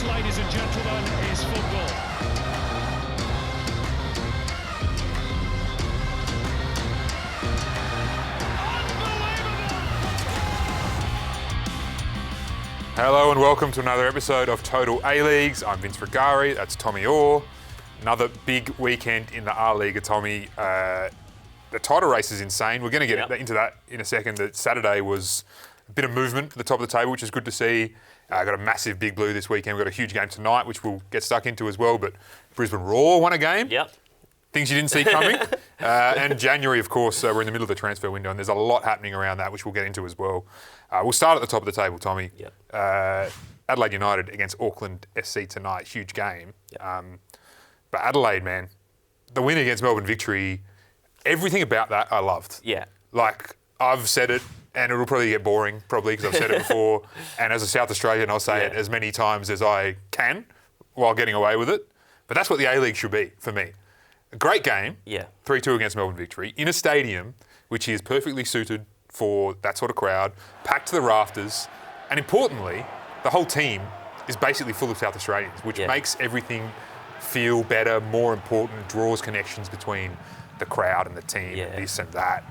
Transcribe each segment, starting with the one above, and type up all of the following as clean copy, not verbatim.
This, ladies and gentlemen, is football. Hello and welcome to another episode of Total A-Leagues. I'm Vince Rugari, that's Tommy Oar. Another big weekend in the A-League, Tommy. The title race is insane. We're going to get into that in a second. The Saturday was a bit of movement at the top of the table, which is good to see. Got a massive Big Blue this weekend. We've got a huge game tonight, which we'll get stuck into as well. But Brisbane Roar won a game. Yep. Things you didn't see coming. And January, of course, we're in the middle of the transfer window, and there's a lot happening around that, which we'll get into as well. We'll start at the top of the table, Tommy. Yep. Adelaide United against Auckland SC tonight. Huge game. Yep. But Adelaide, man, the win against Melbourne Victory, everything about that I loved. Yeah. Like, I've said it, and it'll probably get boring, because I've said it before. And as a South Australian, I'll say it as many times as I can while getting away with it. But that's what the A-League should be for me. A great game, 3-2 against Melbourne Victory, in a stadium which is perfectly suited for that sort of crowd, packed to the rafters, and importantly, the whole team is basically full of South Australians, which makes everything feel better, more important, draws connections between the crowd and the team, and this and that.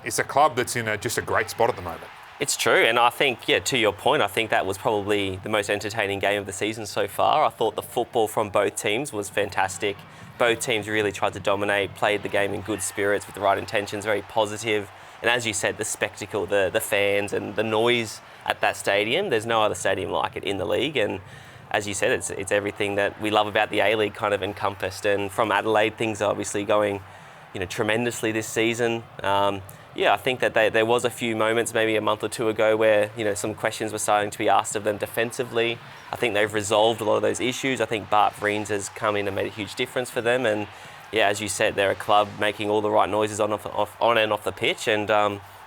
It's a club that's in just a great spot at the moment. It's true, and I think, to your point, I think that was probably the most entertaining game of the season so far. I thought the football from both teams was fantastic. Both teams really tried to dominate, played the game in good spirits with the right intentions, very positive. And as you said, the spectacle, the fans and the noise at that stadium, there's no other stadium like it in the league. And as you said, it's everything that we love about the A-League kind of encompassed. And from Adelaide, things are obviously going, tremendously this season. I think that there was a few moments maybe a month or two ago where, some questions were starting to be asked of them defensively. I think they've resolved a lot of those issues. I think Bart Vriends has come in and made a huge difference for them. And as you said, they're a club making all the right noises on and off the pitch. And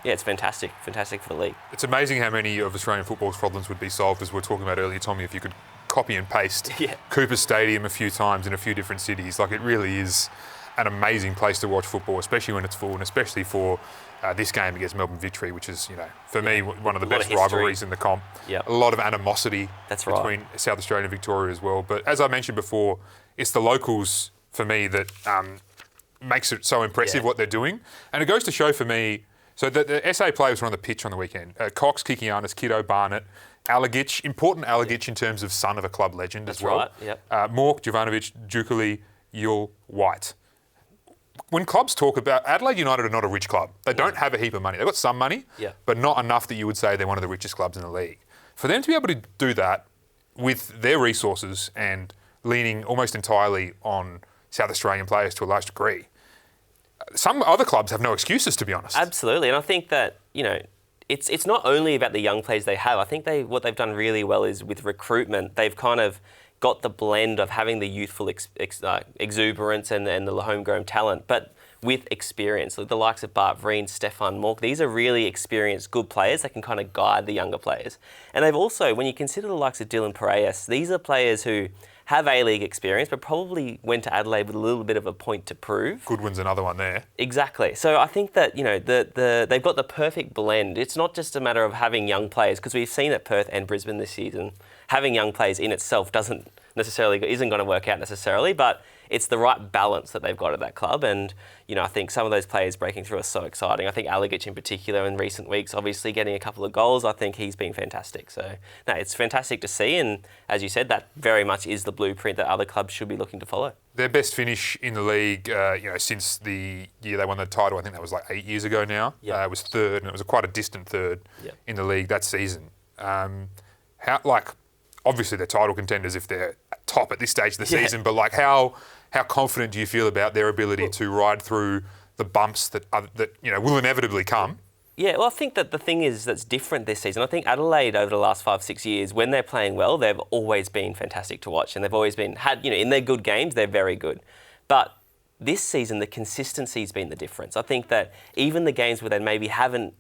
it's fantastic for the league. It's amazing how many of Australian football's problems would be solved, as we were talking about earlier, Tommy, if you could copy and paste Cooper Stadium a few times in a few different cities. Like, it really is an amazing place to watch football, especially when it's full, and especially for this game against Melbourne Victory, which is, for me, one of the best rivalries in the comp. Yep. A lot of animosity between South Australia and Victoria as well. But as I mentioned before, it's the locals, for me, that makes it so impressive what they're doing. And it goes to show for me, so the SA players were on the pitch on the weekend. Cox, Kikianis, Kiddo, Barnett, Alagic, important Alagic in terms of son of a club legend as well. That's right, Mork, Jovanovic, Djukali, Yule, White. When clubs talk about, Adelaide United are not a rich club. They don't have a heap of money. They've got some money, but not enough that you would say they're one of the richest clubs in the league. For them to be able to do that with their resources and leaning almost entirely on South Australian players to a large degree, some other clubs have no excuses, to be honest. Absolutely, and I think that, it's not only about the young players they have. I think what they've done really well is with recruitment. They've kind of got the blend of having the youthful exuberance and the homegrown talent, but with experience. The likes of Bart Vriends, Stefan Mork, these are really experienced, good players that can kind of guide the younger players. And they've also, when you consider the likes of Dylan Paredes, these are players who have A-League experience, but probably went to Adelaide with a little bit of a point to prove. Goodwin's another one there. Exactly. So I think that, they've got the perfect blend. It's not just a matter of having young players, because we've seen at Perth and Brisbane this season, having young players in itself isn't going to work out necessarily, but it's the right balance that they've got at that club. And, I think some of those players breaking through are so exciting. I think Alagic in particular in recent weeks, obviously getting a couple of goals, I think he's been fantastic. So, no, it's fantastic to see. And as you said, that very much is the blueprint that other clubs should be looking to follow. Their best finish in the league, since the year they won the title, I think that was like 8 years ago now. It was third, and it was quite a distant third in the league that season. Obviously they're title contenders if they're top at this stage of the season, but how confident do you feel about their ability to ride through the bumps that will inevitably come? Yeah, well, I think that the thing is that's different this season. I think Adelaide over the last 5-6 years, when they're playing well, they've always been fantastic to watch, and they've always been in their good games, they're very good. But this season, the consistency's been the difference. I think that even the games where they maybe haven't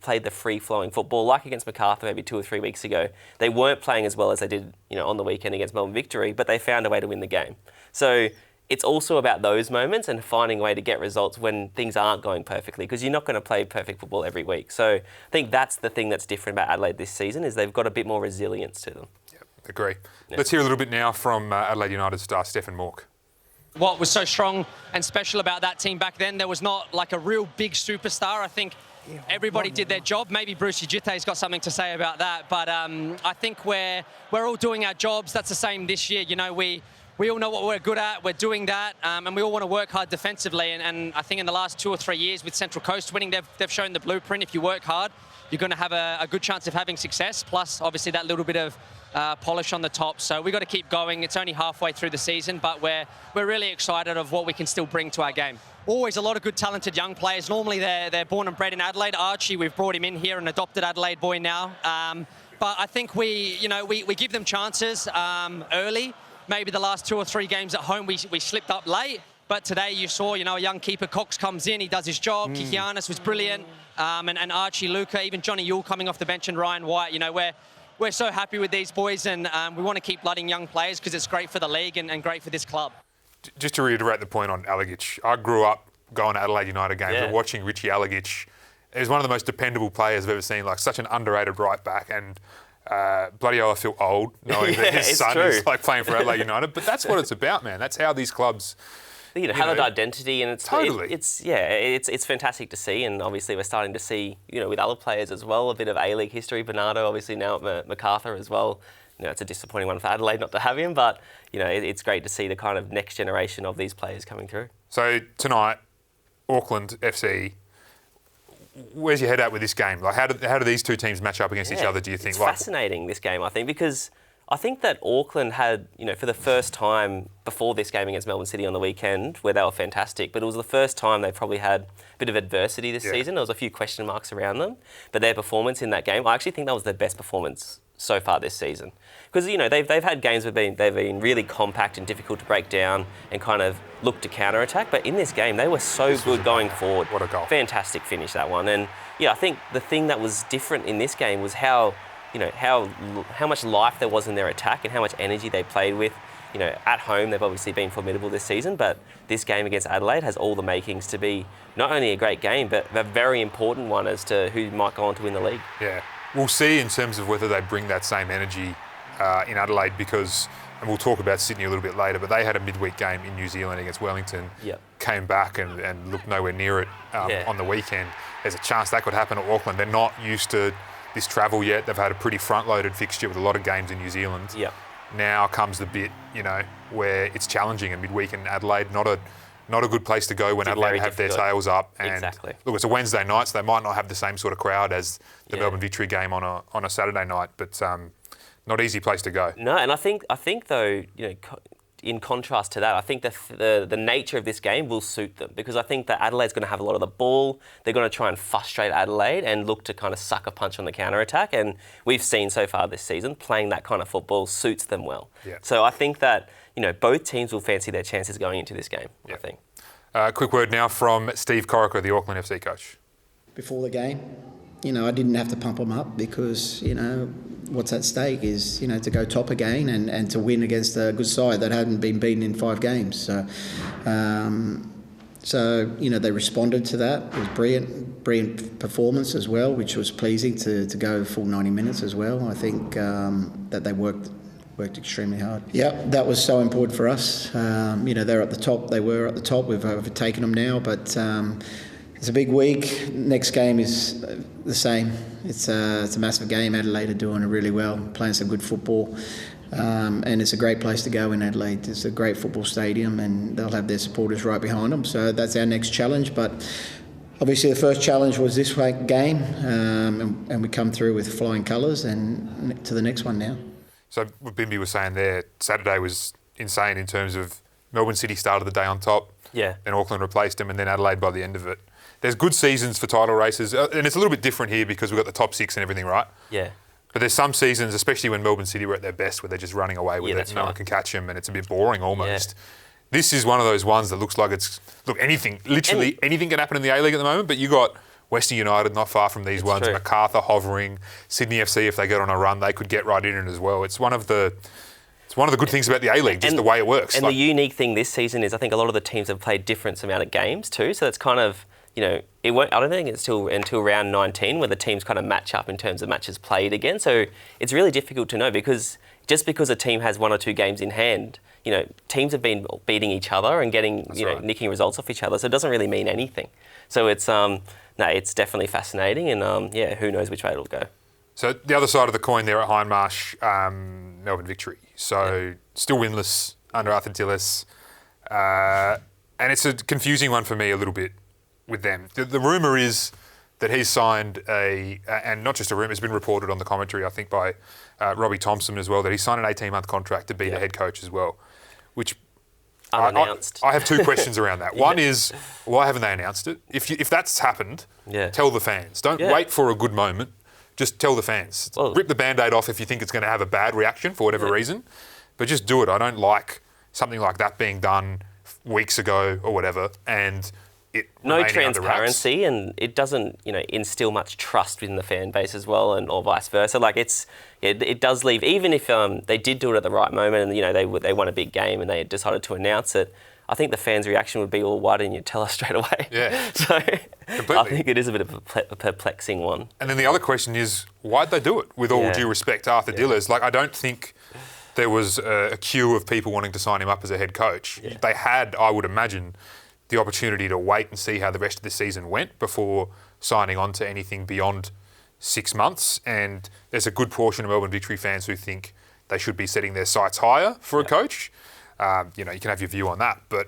played the free-flowing football, like against Macarthur maybe 2 or 3 weeks ago, they weren't playing as well as they did, on the weekend against Melbourne Victory, but they found a way to win the game. So it's also about those moments and finding a way to get results when things aren't going perfectly, because you're not going to play perfect football every week. So I think that's the thing that's different about Adelaide this season, is they've got a bit more resilience to them. Agree. Let's hear a little bit now from Adelaide United star Stefan Mork. What was so strong and special about that team back then, there was not like a real big superstar. I think everybody did their job. Maybe Bruce UTE's got something to say about that, but I think we're all doing our jobs. That's the same this year. You know, we all know what we're good at. We're doing that, and we all want to work hard defensively. And I think in the last 2 or 3 years with Central Coast winning, they've shown the blueprint. If you work hard, you're going to have a good chance of having success. Plus, obviously, that little bit of polish on the top. So we've got to keep going. It's only halfway through the season, but we're really excited of what we can still bring to our game. Always a lot of good, talented young players. Normally, they're born and bred in Adelaide. Archie, we've brought him in here, an adopted Adelaide boy now. But I think we give them chances early. Maybe the last 2 or 3 games at home, we slipped up late. But today you saw, a young keeper, Cox, comes in, he does his job. Kikianis was brilliant. And Archie, Luca, even Johnny Yule coming off the bench, and Ryan White. We're so happy with these boys, and we want to keep blooding young players because it's great for the league and great for this club. Just to reiterate the point on A-League, I grew up going to Adelaide United games and watching Richie A-League. He's one of the most dependable players I've ever seen, like such an underrated right back. And bloody hell, I feel old knowing that his son is like playing for Adelaide United. But that's what it's about, man. That's how these clubs have an identity, and it's totally. It's fantastic to see, and obviously we're starting to see with other players as well a bit of A-League history. Bernardo obviously now at MacArthur as well. It's a disappointing one for Adelaide not to have him, but it's great to see the kind of next generation of these players coming through. So tonight, Auckland FC. Where's your head at with this game? Like, how do these two teams match up against each other? Do you think? It's fascinating, this game, I think, because I think that Auckland had, for the first time before this game against Melbourne City on the weekend, where they were fantastic, but it was the first time they probably had a bit of adversity this season. There was a few question marks around them, but their performance in that game, I actually think that was their best performance so far this season. Because, they've had games where they've been really compact and difficult to break down and kind of look to counter-attack, but in this game, they were so good going forward. What a goal. Fantastic finish, that one. And, I think the thing that was different in this game was how much life there was in their attack and how much energy they played with. At home, they've obviously been formidable this season, but this game against Adelaide has all the makings to be not only a great game, but a very important one as to who might go on to win the league. Yeah. We'll see in terms of whether they bring that same energy in Adelaide because, and we'll talk about Sydney a little bit later, but they had a midweek game in New Zealand against Wellington, came back and looked nowhere near it on the weekend. There's a chance that could happen at Auckland. They're not used to this travel yet. They've had a pretty front-loaded fixture with a lot of games in New Zealand. Now comes the bit, where it's challenging a midweek in Adelaide. Not a good place to go when Adelaide have their tails up. And look, it's a Wednesday night, so they might not have the same sort of crowd as the Melbourne Victory game on a Saturday night, but not an easy place to go. No, and I think though, in contrast to that, I think the nature of this game will suit them because I think that Adelaide's going to have a lot of the ball. They're going to try and frustrate Adelaide and look to kind of suck a punch on the counter-attack. And we've seen so far this season, playing that kind of football suits them well. So I think that, both teams will fancy their chances going into this game, I think. Quick word now from Steve Corica, the Auckland FC coach. Before the game, I didn't have to pump them up because, what's at stake is, to go top again and to win against a good side that hadn't been beaten in 5 games. So, they responded to that. It was brilliant performance as well, which was pleasing to go full 90 minutes as well. I think that they worked extremely hard. Yeah, that was so important for us. They're at the top. They were at the top. We've overtaken them now, but it's a big week. Next game is the same. It's a massive game. Adelaide are doing it really well, playing some good football, and it's a great place to go in Adelaide. It's a great football stadium, and they'll have their supporters right behind them. So that's our next challenge. But obviously, the first challenge was this game, and we come through with flying colours, and to the next one now. So what Bimby was saying there, Saturday was insane in terms of Melbourne City started the day on top, then Auckland replaced them, and then Adelaide by the end of it. There's good seasons for title races, and it's a little bit different here because we've got the top 6 and everything, right? But there's some seasons, especially when Melbourne City were at their best, where they're just running away with it. No one can catch them, and it's a bit boring almost. This is one of those ones that looks like anything can happen in the A-League at the moment, but you got Western United not far from these ones, MacArthur hovering, Sydney FC, if they get on a run, they could get right in it as well. It's one of the good things about the A-League, just the way it works. And the unique thing this season is I think a lot of the teams have played different amount of games too, so it's kind of you know, it won't. I don't think it's until round 19 where the teams kind of match up in terms of matches played again. So it's really difficult to know because just because a team has 1 or 2 games in hand, you know, teams have been beating each other and getting, nicking results off each other. So it doesn't really mean anything. So it's it's definitely fascinating, and who knows which way it'll go. So the other side of the coin there at Hindmarsh, Melbourne victory. So still winless under Arthur Dillis, and it's a confusing one for me a little bit with them. The rumour is that he's signed and not just a rumour, it's been reported on the commentary, I think by Robbie Thompson as well, that he signed an 18-month contract to be the head coach as well, which unannounced. I have 2 questions around that. One is, why haven't they announced it? If that's happened, tell the fans. Don't wait for a good moment. Just tell the fans. Well, rip the Band-Aid off if you think it's going to have a bad reaction for whatever reason, but just do it. I don't like something like that being done weeks ago or whatever, and no transparency, and it doesn't, instill much trust within the fan base as well, or vice versa. Like it does leave, even if they did do it at the right moment, and they won a big game and they decided to announce it. I think the fans' reaction would be, well, why didn't you tell us straight away? Yeah, so completely. I think it is a bit of a perplexing one. And then the other question is, why'd they do it? With all due respect to Arthur Dillis, like I don't think there was a queue of people wanting to sign him up as a head coach. Yeah. They had, I would imagine, the opportunity to wait and see how the rest of the season went before signing on to anything beyond 6 months. And there's a good portion of Melbourne Victory fans who think they should be setting their sights higher for a coach. You can have your view on that, but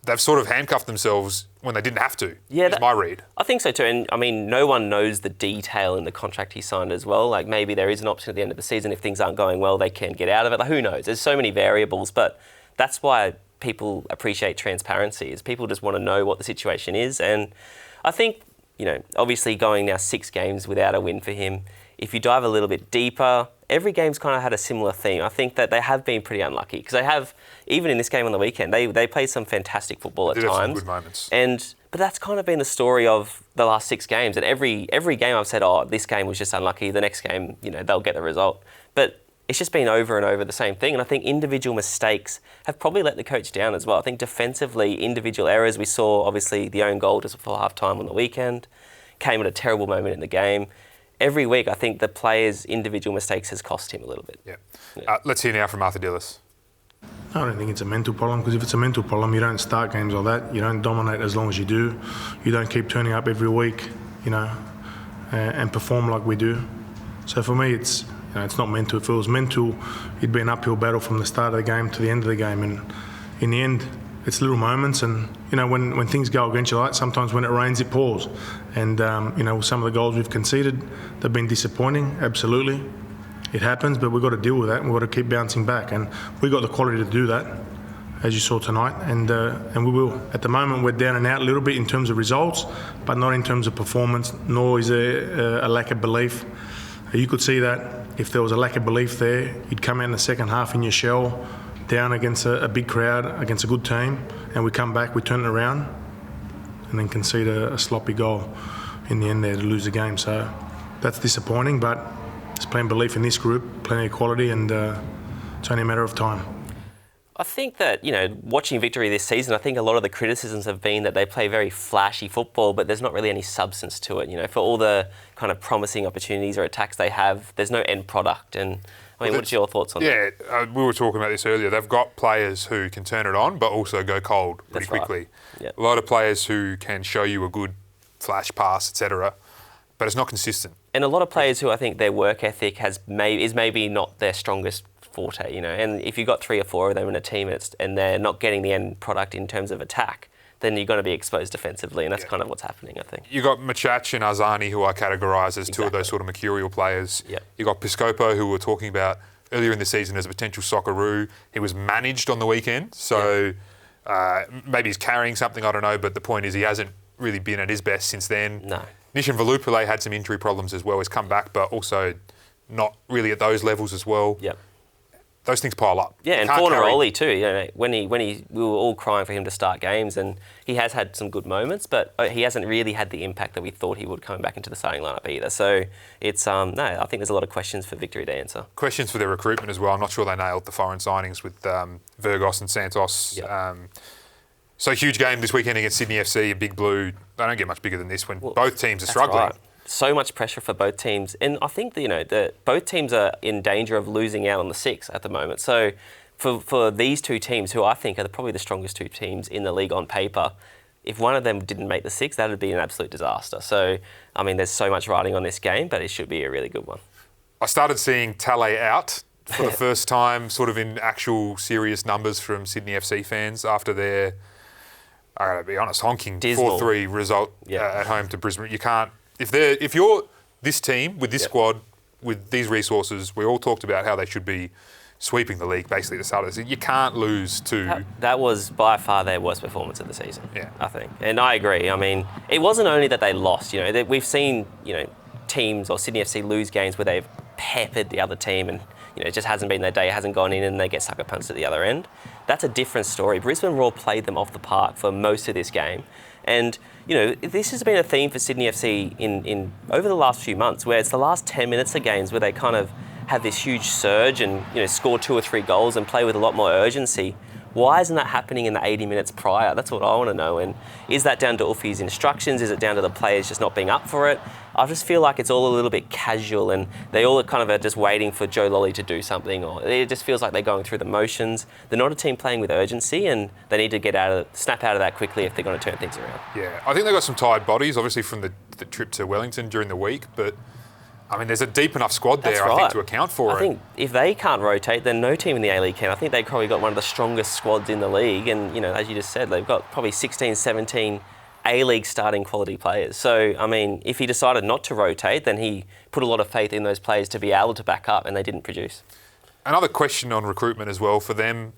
they've sort of handcuffed themselves when they didn't have to, is my read. I think so too. And I mean, no one knows the detail in the contract he signed as well. Like maybe there is an option at the end of the season if things aren't going well, they can get out of it. Like who knows? There's so many variables, but that's why people appreciate transparency, is people just want to know what the situation is. And I think, obviously going now 6 games without a win for him, if you dive a little bit deeper, every game's kind of had a similar theme. I think that they have been pretty unlucky because they have, even in this game on the weekend, they played some fantastic football at times. Some good moments. But that's kind of been the story of the last 6 games. And every game I've said, this game was just unlucky. The next game, they'll get the result. But it's just been over and over the same thing. And I think individual mistakes have probably let the coach down as well. I think defensively, individual errors, we saw obviously the own goal just before half-time on the weekend, came at a terrible moment in the game. Every week, I think the players' individual mistakes has cost him a little bit. Yeah. Let's hear now from Arthur Dillis. I don't think it's a mental problem, because if it's a mental problem, you don't start games like that. You don't dominate as long as you do. You don't keep turning up every week, and perform like we do. So for me, it's not mental. If it was mental, it'd be an uphill battle from the start of the game to the end of the game. And in the end, it's little moments, and when things go against you, like sometimes when it rains, it pours. And some of the goals we've conceded, they've been disappointing. Absolutely, it happens, but we've got to deal with that, and we've got to keep bouncing back. And we've got the quality to do that, as you saw tonight, and we will. At the moment, we're down and out a little bit in terms of results, but not in terms of performance. Nor is there a lack of belief. You could see that if there was a lack of belief there, you'd come out in the second half in your shell, down against a big crowd, against a good team, and we come back, we turn it around, and then concede a sloppy goal in the end there to lose the game. So that's disappointing, but there's plenty of belief in this group, plenty of quality, and it's only a matter of time. I think that, watching Victory this season, I think a lot of the criticisms have been that they play very flashy football, but there's not really any substance to it. For all the kind of promising opportunities or attacks they have, there's no end product. And what's your thoughts on that? Yeah, we were talking about this earlier. They've got players who can turn it on, but also go cold pretty quickly. Yep. A lot of players who can show you a good flash pass, etc., but it's not consistent. And a lot of players who I think their work ethic is maybe not their strongest forte, And if you've got 3 or 4 of them in a team and they're not getting the end product in terms of attack, then you're going to be exposed defensively, and that's kind of what's happening, I think. You've got Machach and Arzani, who I categorise as 2 of those sort of mercurial players. Yep. You've got Piscopo, who we were talking about earlier in the season as a potential Socceroo. He was managed on the weekend, so maybe he's carrying something, I don't know, but the point is he hasn't really been at his best since then. No. Nishan Valupile had some injury problems as well. He's come back, but also not really at those levels as well. Yep. Those things pile up. Yeah, and Fornaroli too. We were all crying for him to start games, and he has had some good moments, but he hasn't really had the impact that we thought he would coming back into the starting lineup either. So it's I think there's a lot of questions for Victory to answer. Questions for their recruitment as well. I'm not sure they nailed the foreign signings with Virgos and Santos. Yep. So huge game this weekend against Sydney FC, a Big Blue. They don't get much bigger than this when both teams are struggling. Right. So much pressure for both teams. And I think that, both teams are in danger of losing out on the 6 at the moment. So for these two teams, who I think are probably the strongest two teams in the league on paper, if one of them didn't make the 6, that would be an absolute disaster. So, I mean, there's so much riding on this game, but it should be a really good one. I started seeing Tale out for the first time, sort of in actual serious numbers from Sydney FC fans after their, I gotta be honest, honking 4-3 result at home to Brisbane. You can't, if you're this team with this squad, with these resources, we all talked about how they should be sweeping the league basically at the start of the season. You can't lose to... That was by far their worst performance of the season, yeah, I think. And I agree. I mean, it wasn't only that they lost, we've seen, teams or Sydney FC lose games where they've peppered the other team and, it just hasn't been their day, it hasn't gone in and they get sucker punched at the other end. That's a different story. Brisbane Roar played them off the park for most of this game. And, this has been a theme for Sydney FC in over the last few months, where it's the last 10 minutes of games where they kind of have this huge surge and score 2 or 3 goals and play with a lot more urgency. Why isn't that happening in the 80 minutes prior? That's what I want to know. And is that down to Uffy's instructions? Is it down to the players just not being up for it? I just feel like it's all a little bit casual and they all kind of are just waiting for Joe Lolly to do something, or it just feels like they're going through the motions. They're not a team playing with urgency and they need to snap out of that quickly if they're going to turn things around. Yeah, I think they've got some tired bodies, obviously from the trip to Wellington during the week, but I mean, there's a deep enough squad there, I think, to account for it. I think if they can't rotate, then no team in the A-League can. I think they've probably got one of the strongest squads in the league. And, as you just said, they've got probably 16, 17 A-League starting quality players. So, I mean, if he decided not to rotate, then he put a lot of faith in those players to be able to back up, and they didn't produce. Another question on recruitment as well for them.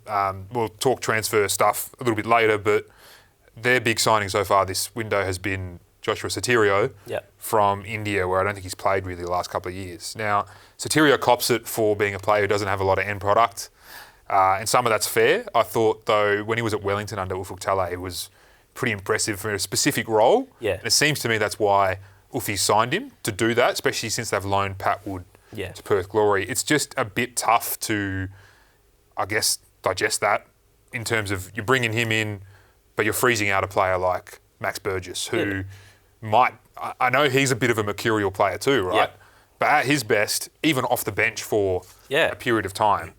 We'll talk transfer stuff a little bit later, but their big signing so far this window has been Joshua Sotirio from India, where I don't think he's played really the last couple of years. Now, Sotirio cops it for being a player who doesn't have a lot of end product, and some of that's fair. I thought, though, when he was at Wellington under Ufuk Talay, it was pretty impressive for a specific role. Yeah. And it seems to me that's why Uffy signed him, to do that, especially since they've loaned Pat Wood to Perth Glory. It's just a bit tough to, I guess, digest that in terms of you're bringing him in, but you're freezing out a player like Max Burgess, who I know he's a bit of a mercurial player too, right? Yep. But at his best, even off the bench for a period of time,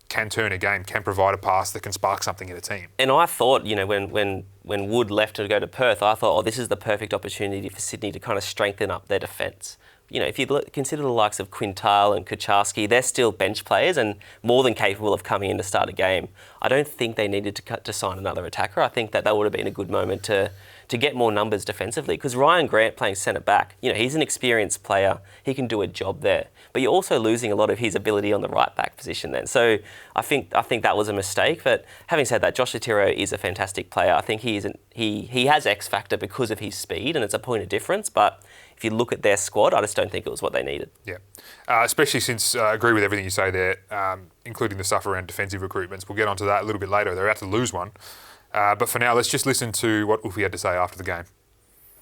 can turn a game, can provide a pass that can spark something in a team. And I thought, when Wood left to go to Perth, I thought, this is the perfect opportunity for Sydney to kind of strengthen up their defence. If you consider the likes of Quintal and Kucharski, they're still bench players and more than capable of coming in to start a game. I don't think they needed to sign another attacker. I think that would have been a good moment to get more numbers defensively, because Ryan Grant playing centre back, he's an experienced player. He can do a job there. But you're also losing a lot of his ability on the right back position then. So I think that was a mistake. But having said that, Josh Sotirio is a fantastic player. I think he has X factor because of his speed, and it's a point of difference. But if you look at their squad, I just don't think it was what they needed. Yeah, especially since I agree with everything you say there, including the stuff around defensive recruitments. We'll get onto that a little bit later. They're about to lose one. But for now, let's just listen to what Uffy had to say after the game.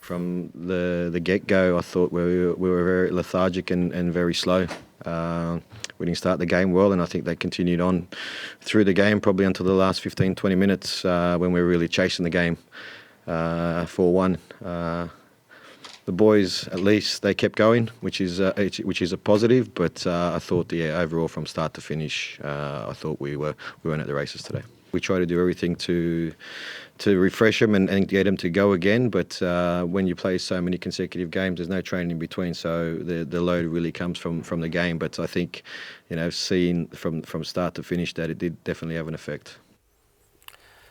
From the get-go, I thought we were very lethargic and very slow. We didn't start the game well, and I think they continued on through the game, probably until the last 15, 20 minutes when we were really chasing the game 4-1. The boys, at least, they kept going, which is a positive. But I thought, overall, from start to finish, I thought we weren't at the races today. We try to do everything to refresh them and get them to go again. But when you play so many consecutive games, there's no training in between. So the load really comes from the game. But I think, seeing from start to finish that it did definitely have an effect.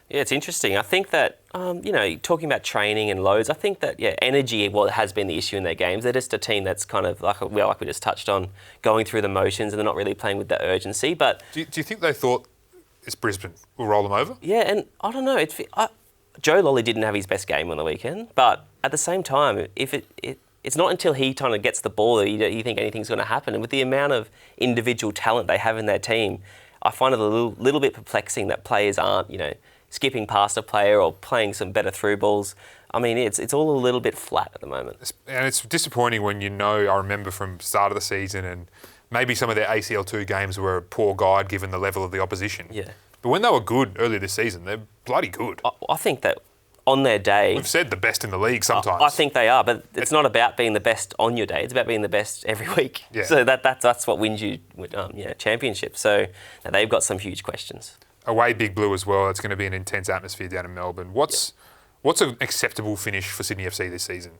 Yeah, it's interesting. I think that, talking about training and loads, I think that, energy has been the issue in their games. They're just a team that's kind of, like we just touched on, going through the motions and they're not really playing with the urgency. But do you think they thought it's Brisbane, we'll roll them over? Yeah, and I don't know. Joe Lolly didn't have his best game on the weekend, but at the same time, it's not until he kind of gets the ball that you think anything's going to happen. And with the amount of individual talent they have in their team, I find it a little bit perplexing that players aren't, skipping past a player or playing some better through balls. I mean, it's all a little bit flat at the moment. And it's disappointing when I remember from the start of the season, and maybe some of their ACL2 games were a poor guide given the level of the opposition. Yeah. But when they were good earlier this season, they're bloody good. I think that on their day. We've said the best in the league sometimes. I think they are, but it's not about being the best on your day. It's about being the best every week. Yeah. So that's what wins you championships. So they've got some huge questions. Away Big Blue as well. It's going to be an intense atmosphere down in Melbourne. What's an acceptable finish for Sydney FC this season?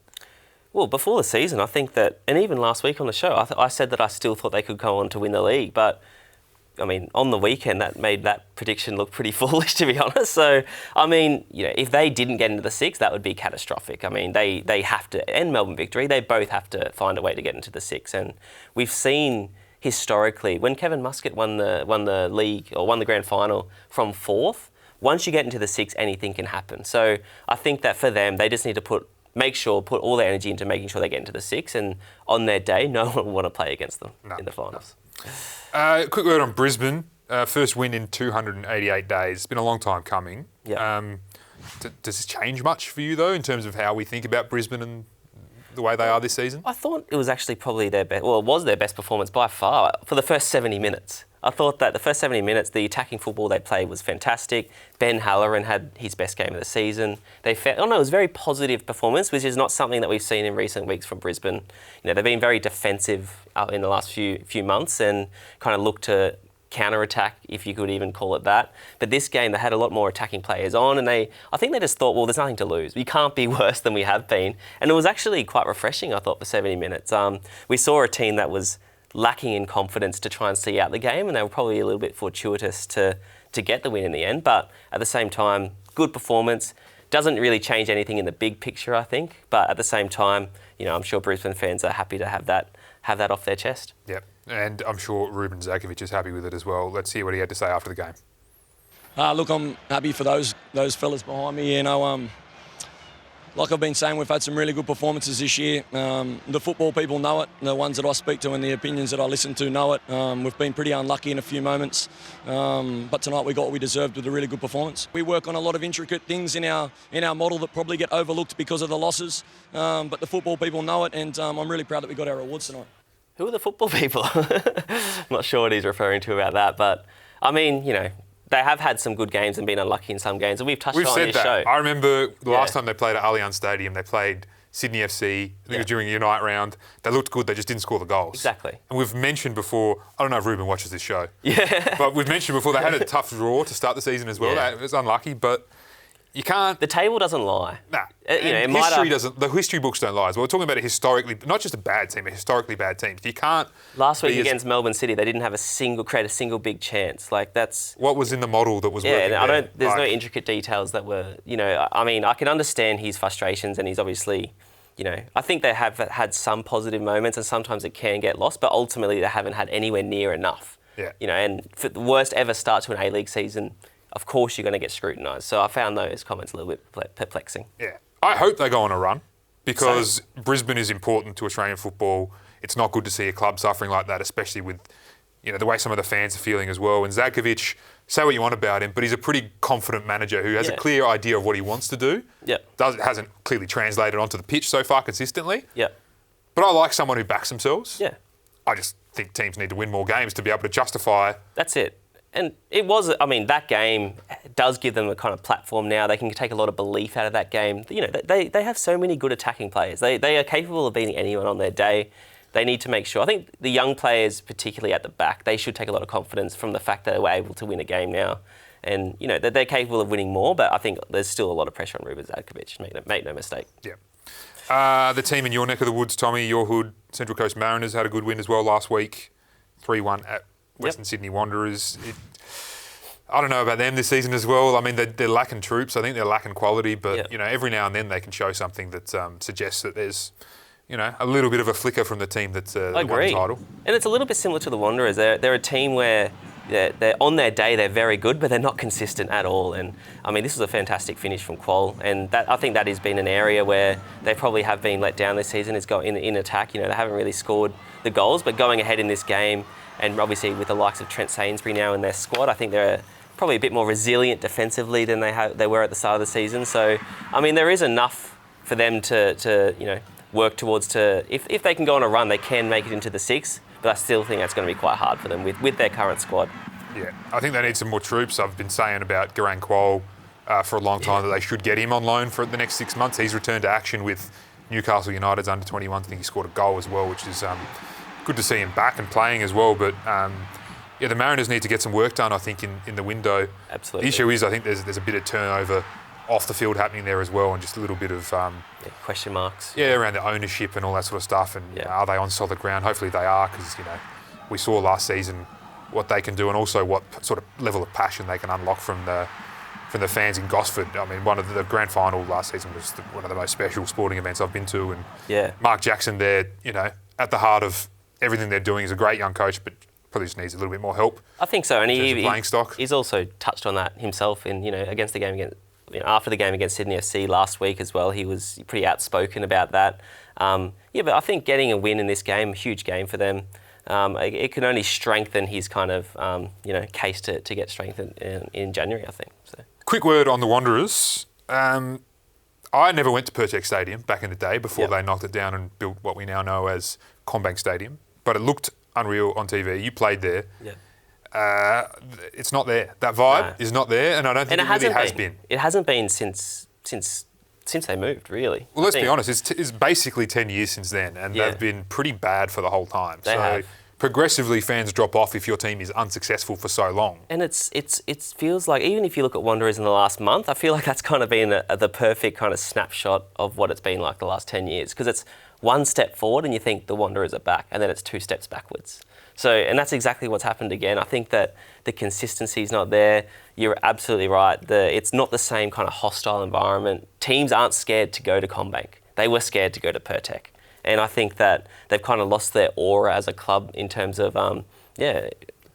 Well, before the season, I think that, and even last week on the show, I said that I still thought they could go on to win the league, but I mean, on the weekend, that made that prediction look pretty foolish, to be honest. So, I mean, if they didn't get into the six, that would be catastrophic. I mean, they have to, and Melbourne Victory, they both have to find a way to get into the six. And we've seen historically, when Kevin Muscat won the league or won the grand final from fourth, once you get into the six, anything can happen. So, I think that for them, they just need to put all their energy into making sure they get into the six. And on their day, no one will want to play against them in the finals. Quick word on Brisbane. First win in 288 days. It's been a long time coming. Yeah. Does this change much for you, though, in terms of how we think about Brisbane and the way they are this season? I thought it was actually probably their best. Well, it was their best performance by far for the first 70 minutes. I thought that the first 70 minutes, the attacking football they played was fantastic. Ben Halloran had his best game of the season. It was a very positive performance, which is not something that we've seen in recent weeks from Brisbane. They've been very defensive in the last few months and kind of looked to counter-attack, if you could even call it that. But this game, they had a lot more attacking players on, and I think they just thought, well, there's nothing to lose. We can't be worse than we have been. And it was actually quite refreshing, I thought, for 70 minutes. We saw a team that was lacking in confidence to try and see out the game, and they were probably a little bit fortuitous to get the win in the end. But at the same time, good performance. Doesn't really change anything in the big picture, I think. But at the same time, I'm sure Brisbane fans are happy to have that off their chest. Yep. And I'm sure Ruben Zakovic is happy with it as well. Let's hear what he had to say after the game. Look, I'm happy for those fellas behind me. Like I've been saying, we've had some really good performances this year. The football people know it. The ones that I speak to and the opinions that I listen to know it. We've been pretty unlucky in a few moments. But tonight we got what we deserved with a really good performance. We work on a lot of intricate things in our model that probably get overlooked because of the losses. But the football people know it, and I'm really proud that we got our awards tonight. Who are the football people? I'm not sure what he's referring to about that. But, I mean, they have had some good games and been unlucky in some games, and we've touched on this show. I remember the last time they played at Allianz Stadium, they played Sydney FC, I think it was during the Unite round. They looked good, they just didn't score the goals. Exactly. And we've mentioned before, I don't know if Ruben watches this show, yeah, but we've mentioned before they had a tough draw to start the season as well. Yeah. It was unlucky, but you can't... The table doesn't lie. Nah. The history books don't lie as well. We're talking about a historically, not just a bad team, a historically bad team. You can't... Last week against Melbourne City, they didn't have create a single big chance. Like, that's... What was in the model that was working there? There's no intricate details that were, I mean, I can understand his frustrations, and he's obviously, I think they have had some positive moments, and sometimes it can get lost, but ultimately they haven't had anywhere near enough. Yeah. And for the worst ever start to an A-League season, of course you're going to get scrutinised. So I found those comments a little bit perplexing. Yeah. I hope they go on a run because Brisbane is important to Australian football. It's not good to see a club suffering like that, especially with the way some of the fans are feeling as well. And Zakovic, say what you want about him, but he's a pretty confident manager who has a clear idea of what he wants to do. Yeah. Hasn't clearly translated onto the pitch so far consistently. Yeah. But I like someone who backs themselves. Yeah. I just think teams need to win more games to be able to justify... That's it. And it was, that game does give them a kind of platform now. They can take a lot of belief out of that game. They have so many good attacking players. They are capable of beating anyone on their day. They need to make sure. I think the young players, particularly at the back, they should take a lot of confidence from the fact that they were able to win a game now. And, that they're capable of winning more, but I think there's still a lot of pressure on Ruben Zakovic. Make no mistake. Yeah. The team in your neck of the woods, Tommy, your hood, Central Coast Mariners, had a good win as well last week. 3-1 at Western Sydney Wanderers. I don't know about them this season as well. I mean, they're lacking troops. I think they're lacking quality, but every now and then they can show something that suggests that there's a little bit of a flicker from the team that won the title. And it's a little bit similar to the Wanderers. They're a team where they're on their day they're very good, but they're not consistent at all. And I mean, this was a fantastic finish from Qual, and I think that has been an area where they probably have been let down this season. Is going in attack. They haven't really scored the goals, but going ahead in this game. And obviously with the likes of Trent Sainsbury now in their squad, I think they're probably a bit more resilient defensively than they were at the start of the season. So, I mean, there is enough for them to work towards if they can go on a run, they can make it into the six. But I still think that's going to be quite hard for them with their current squad. Yeah, I think they need some more troops. I've been saying about Garang Qual for a long time that they should get him on loan for the next 6 months. He's returned to action with Newcastle United's under-21s. I think he scored a goal as well, which is good to see him back and playing as well. But the Mariners need to get some work done, I think, in the window. Absolutely. The issue is, I think there's a bit of turnover off the field happening there as well, and just a little bit of question marks. Yeah, around the ownership and all that sort of stuff. And are they on solid ground? Hopefully they are, because we saw last season what they can do, and also what sort of level of passion they can unlock from the fans in Gosford. I mean, one of the grand final last season was one of the most special sporting events I've been to, and Mark Jackson there, at the heart of everything they're doing, is a great young coach, but probably just needs a little bit more help. I think so, and playing stock. He's also touched on that himself in against the game against. After the game against Sydney FC last week as well, he was pretty outspoken about that. But I think getting a win in this game, a huge game for them, it can only strengthen his kind of case to get strengthened in January, I think. So. Quick word on the Wanderers. I never went to Pertek Stadium back in the day before they knocked it down and built what we now know as Combank Stadium, but it looked unreal on TV. You played there. Yeah. It's not there. That vibe is not there, and I don't think it really has been. It hasn't been since they moved, really. Well, let's be honest. It's basically 10 years since then, and they've been pretty bad for the whole time. They have. Progressively, fans drop off if your team is unsuccessful for so long. And it feels like, even if you look at Wanderers in the last month, I feel like that's kind of been the perfect kind of snapshot of what it's been like the last 10 years, because it's one step forward and you think the Wanderers are back, and then it's 2 steps backwards. So, and that's exactly what's happened again. I think that the consistency is not there. You're absolutely right. It's not the same kind of hostile environment. Teams aren't scared to go to Combank. They were scared to go to Pertek. And I think that they've kind of lost their aura as a club in terms of,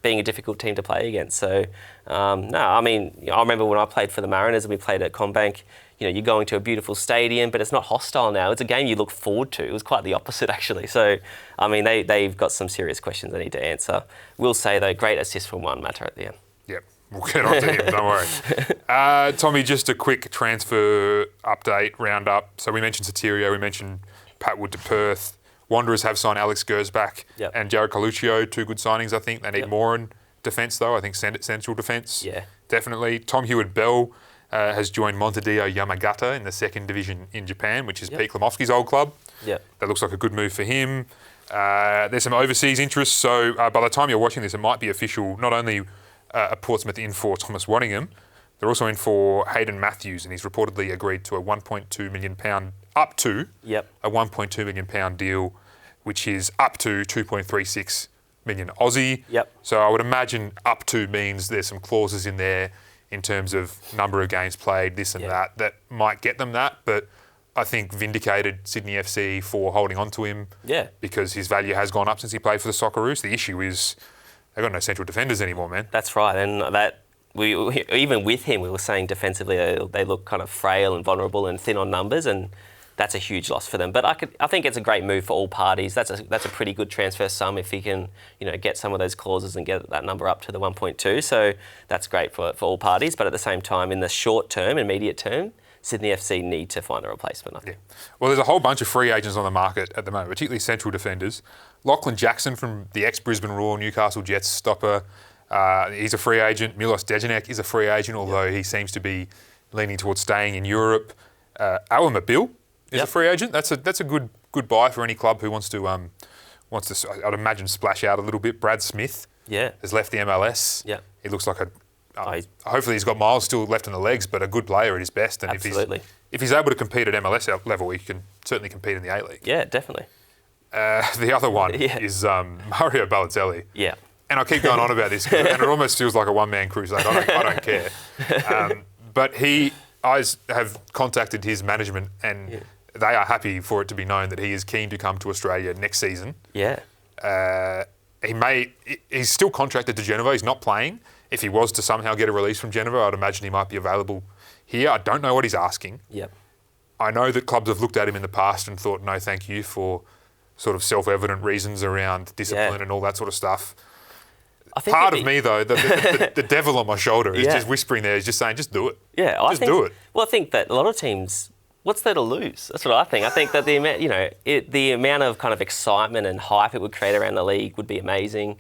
being a difficult team to play against. So, I remember when I played for the Mariners and we played at Combank, you're going to a beautiful stadium, but it's not hostile now. It's a game you look forward to. It was quite the opposite, actually. So, they've got some serious questions they need to answer. We'll say, though, great assist from Juan Mata at the end. Yep, we'll get on to him, don't worry. Tommy, just a quick transfer update, roundup. So we mentioned Sotirio, we mentioned Pat Wood to Perth. Wanderers have signed Alex Gersbach and Jared Coluccio, 2 good signings, I think. They need more in defence, though. I think central defence, definitely. Tom Hewitt-Bell has joined Montedio Yamagata in the 2nd division in Japan, which is Pete Klimovsky's old club. That looks like a good move for him. There's some overseas interest, so by the time you're watching this, it might be official. Not only are Portsmouth in for Thomas Waddingham, they're also in for Hayden Matthews, and he's reportedly agreed to a £1.2 million, up to a £1.2 million deal, which is up to 2.36 million Aussie. So I would imagine up to means there's some clauses in there in terms of number of games played, this and that might get them that. But I think vindicated Sydney FC for holding on to him because his value has gone up since he played for the Socceroos. The issue is they've got no central defenders anymore, man. That's right, and that even with him, we were saying defensively they look kind of frail and vulnerable and thin on numbers, and that's a huge loss for them. But I think it's a great move for all parties. That's a pretty good transfer sum if he can, get some of those clauses and get that number up to the 1.2. So that's great for all parties. But at the same time, in the short term, immediate term, Sydney FC need to find a replacement, I think. Well, there's a whole bunch of free agents on the market at the moment, particularly central defenders. Lachlan Jackson from the ex-Brisbane Roar, Newcastle Jets stopper. He's a free agent. Milos Dejanek is a free agent, although he seems to be leaning towards staying in Europe. Alan Mabil is a free agent. That's a good buy for any club who wants to I'd imagine splash out a little bit. Brad Smith has left the MLS. He looks like hopefully he's got miles still left in the legs, but a good player at his best. And absolutely. If he's able to compete at MLS level, he can certainly compete in the A-League. Yeah, definitely. The other one is Mario Balotelli. Yeah. And I keep going on about this, and it almost feels like a one-man crusade. I don't care. But I have contacted his management, and they are happy for it to be known that he is keen to come to Australia next season. Yeah. He's still contracted to Geneva. He's not playing. If he was to somehow get a release from Geneva, I'd imagine he might be available here. I don't know what he's asking. I know that clubs have looked at him in the past and thought, no, thank you, for sort of self-evident reasons around discipline and all that sort of stuff. Part of me, though, the devil on my shoulder is just whispering there, is just saying, just do it. Do it. Well, I think that a lot of teams, what's there to lose? That's what I think. I think that the amount of kind of excitement and hype it would create around the league would be amazing.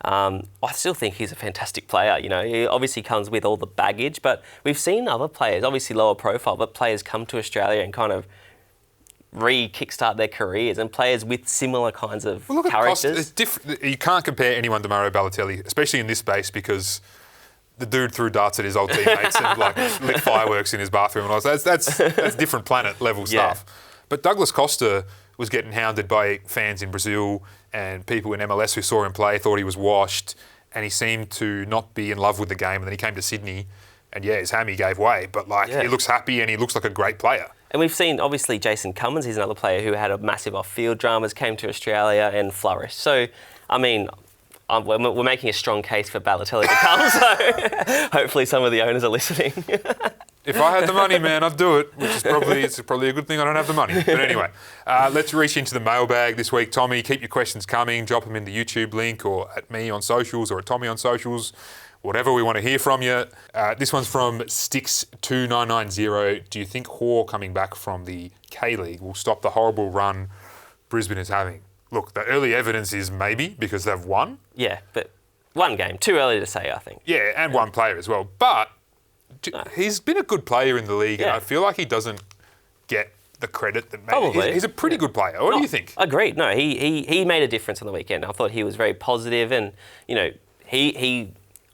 I still think he's a fantastic player. You know, he obviously comes with all the baggage, but we've seen other players, obviously lower profile, but players come to Australia and kind of re-kickstart their careers, and players with similar kinds of characters. It's different. You can't compare anyone to Mario Balotelli, especially in this space, because the dude threw darts at his old teammates and like lit fireworks in his bathroom and all that. That's different planet level stuff. But Douglas Costa was getting hounded by fans in Brazil, and people in MLS who saw him play thought he was washed, and he seemed to not be in love with the game. And then he came to Sydney, and his hammy gave way. But he looks happy and he looks like a great player. And we've seen, obviously, Jason Cummins, he's another player who had a massive off-field dramas, came to Australia and flourished. So, I mean, we're making a strong case for Balotelli to come, so hopefully some of the owners are listening. If I had the money, man, I'd do it, which is probably a good thing I don't have the money. But anyway, let's reach into the mailbag this week. Tommy, keep your questions coming. Drop them in the YouTube link or at me on socials or at Tommy on socials. Whatever, we want to hear from you. This one's from Stix2990. Do you think Hoare coming back from the K-League will stop the horrible run Brisbane is having? Look, the early evidence is maybe because they've won. Yeah, but one game. Too early to say, I think. Yeah, and one player as well. But he's been a good player in the league, and I feel like he doesn't get the credit that Probably. He's a pretty good player. What do you think? Agreed. No, he made a difference on the weekend. I thought he was very positive, and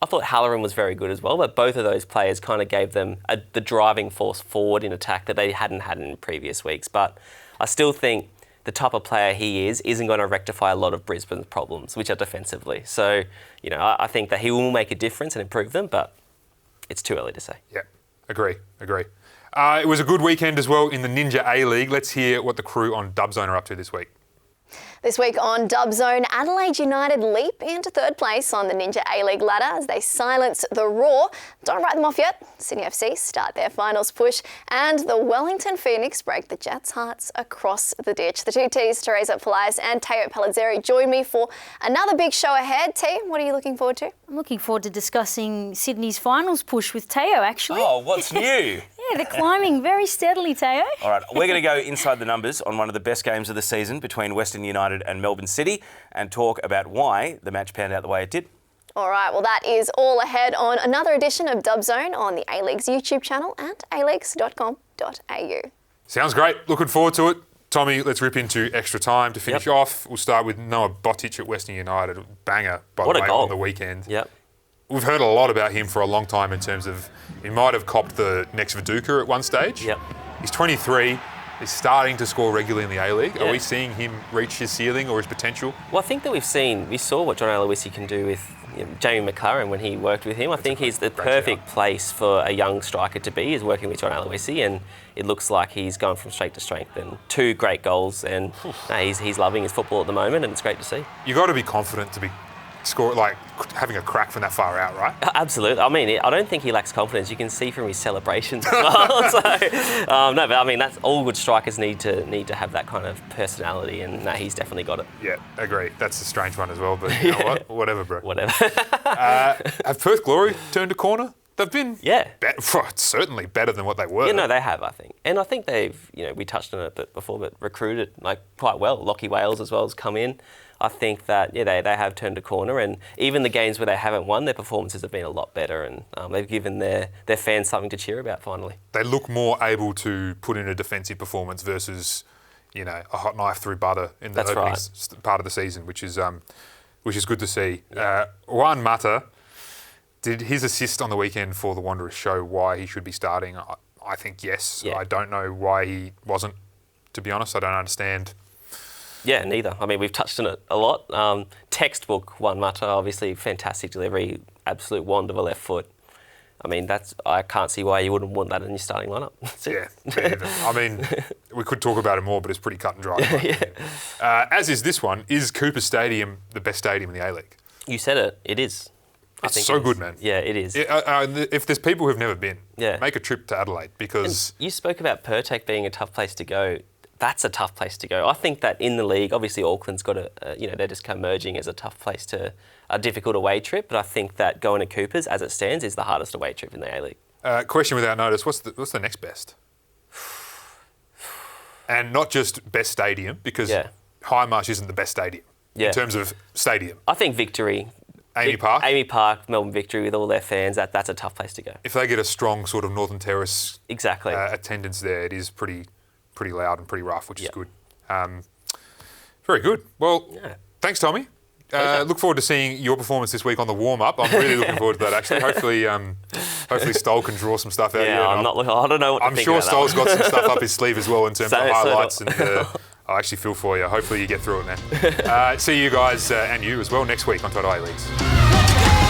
I thought Halloran was very good as well, but both of those players kind of gave them the driving force forward in attack that they hadn't had in previous weeks. But I still think the type of player he isn't going to rectify a lot of Brisbane's problems, which are defensively. So, I think that he will make a difference and improve them, but it's too early to say. Yeah, agree. It was a good weekend as well in the Ninja A-League. Let's hear what the crew on Dubzone are up to this week. This week on Dubzone, Adelaide United leap into third place on the Ninja A-League ladder as they silence the Raw. Don't write them off yet. Sydney FC start their finals push, and the Wellington Phoenix break the Jets' hearts across the ditch. The two T's, Teresa Polias and Teo Palazzeri, join me for another big show ahead. T, what are you looking forward to? I'm looking forward to discussing Sydney's finals push with Teo, actually. Oh, what's new? Yeah, they're climbing very steadily, Teo. All right, we're going to go inside the numbers on one of the best games of the season between Western United and Melbourne City and talk about why the match panned out the way it did. All right, well, that is all ahead on another edition of Dubzone on the A-League's YouTube channel and aleagues.com.au. Sounds great. Looking forward to it. Tommy, let's rip into extra time to finish off. We'll start with Noah Botic at Western United. Banger, by the way, on the weekend. Yep. We've heard a lot about him for a long time in terms of he might have copped the next Viduka at one stage. Yep. He's 23. He's starting to score regularly in the A-League. Yeah. Are we seeing him reach his ceiling or his potential? Well, I think that we saw what John Aloisi can do with Jamie McLaren when he worked with him. I think he's the perfect place for a young striker to be, is working with John Aloisi, and it looks like he's going from strength to strength, and 2 great goals, and he's loving his football at the moment, and it's great to see. You've got to be confident to be having a crack from that far out, right? Absolutely. I mean, I don't think he lacks confidence. You can see from his celebrations as well. No, but I mean, that's all good strikers need to have that kind of personality, and he's definitely got it. Yeah, agree. That's a strange one as well, but you know what? Whatever, bro. Whatever. Have Perth Glory turned a corner? They've been certainly better than what they were. Yeah, no, they have, I think. And I think they've, we touched on it before, but recruited quite well. Lockie Wales as well has come in. I think that, they have turned a corner, and even the games where they haven't won, their performances have been a lot better, and they've given their fans something to cheer about finally. They look more able to put in a defensive performance versus, a hot knife through butter in the opening part of the season, which is good to see. Juan Mata, did his assist on the weekend for the Wanderers show why he should be starting? I think yes. Yeah. I don't know why he wasn't, to be honest. I don't understand. Yeah, neither. I mean, we've touched on it a lot. Textbook Juan Mata, obviously fantastic delivery, absolute wand of a left foot. I mean, I can't see why you wouldn't want that in your starting lineup. I mean, we could talk about it more, but it's pretty cut and dry. As is this one. Is Cooper Stadium the best stadium in the A-League? You said it. It is. It's so good, man. Yeah, it is. If there's people who've never been, make a trip to Adelaide because... And you spoke about Pertek being a tough place to go. That's a tough place to go. I think that in the league, obviously Auckland's got they're just kind of merging as a tough place a difficult away trip, but I think that going to Coopers, as it stands, is the hardest away trip in the A-League. Question without notice, what's the next best? And not just best stadium, because High Marsh isn't the best stadium in terms of stadium. I think Victory Amy Park. Amy Park, Melbourne Victory with all their fans, that's a tough place to go. If they get a strong sort of Northern Terrace Exactly. Attendance there, it is pretty loud and pretty rough, which is good. Very good. Well, thanks, Tommy. Look forward to seeing your performance this week on the warm-up. I'm really looking forward to that, actually. Hopefully Stoll can draw some stuff out here. I don't know what to I'm think sure about Stoll's that one. got some stuff up his sleeve as well in terms of highlights. And I actually feel for you. Hopefully you get through it, man. See you guys and you as well next week on Total A-Leagues.